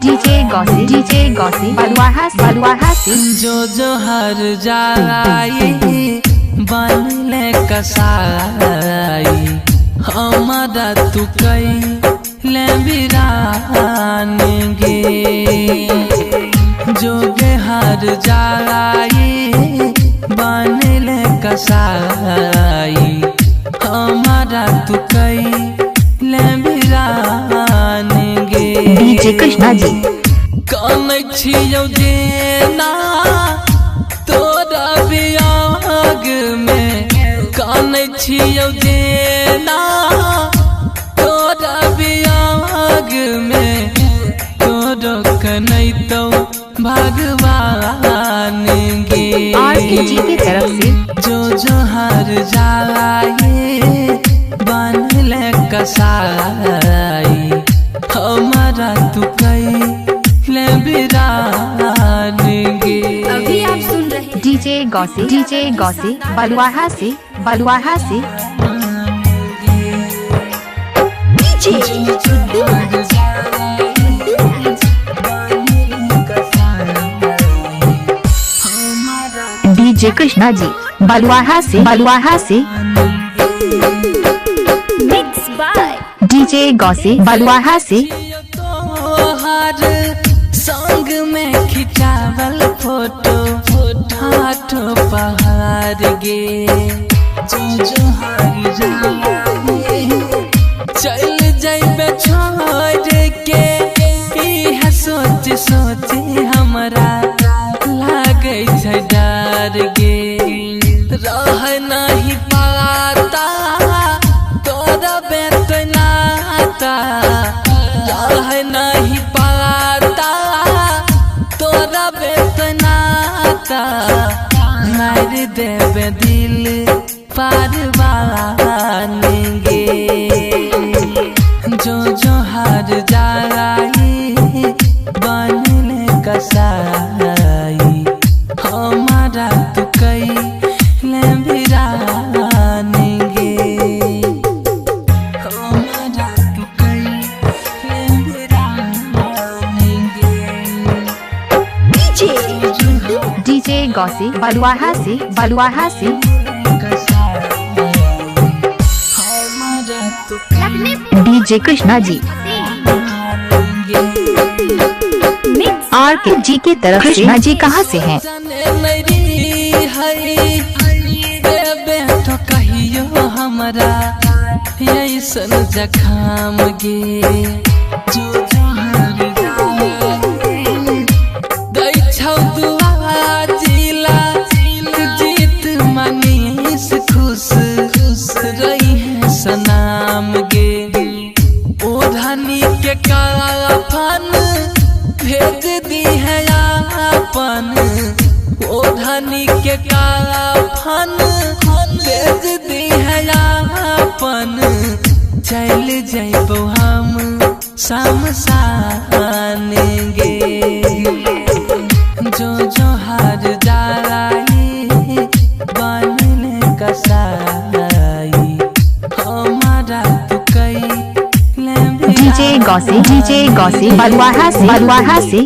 DJ गौसी बलुआहा से जो हर जाई बनले कसाई हमारा तू कई ले बिरान गे जोगे हर जाई बनले कसाई हमारा तू कई ले बिरान गे। डीजे कृष्णा जी कौन छियो जेना तोरा बियाग में कौन छियो जेना तोरा बियाग में तोरो कनै तो भगवान गे आरकेजी की तरफ से जो हर जाए बनले कसाई हमारा तू कई ले बिरान गे। अभी आप सुन रहे डीजे गौसी बलुआहा से डीजे कृष्णा जी बलुआहा से मिक्स बाय डीजे गौसी बलुआहा से तोहार संग में खिंचावल फोटो हाथों पहाड़ गे जो हार जाए चल जाइबे छोड़ के इह सोच हमरा लागे छै डर गे रह नहीं पाता तोरा बेतनाता रह नहीं पाता तोरा बेतनाता मार देवे दिल पारवान गे जो हर जाई बनले कसाई हमारा तू कई ले बिरान गे हमारा तू कई ले बिरान गे। डीजे गौसी बलुआहा से हमारा तू डीजे कृष्णा जी आरकेजी की तरफ से कृष्णा जी कहाँ से हैं? तो कहियो हमरा ऐसन जखाम गे जो दै छौ दुआ जिला जीत मनीष खुश रही है सनाम गे ओढ़नी के काफन भेज दी है अपन ओढ़नी के काफन भेज दी है अपन चल जइबो हम शमशान गे जो हर जाई बनले कसाई हमारा तू कई ले डीजे गौसी बलुआहा से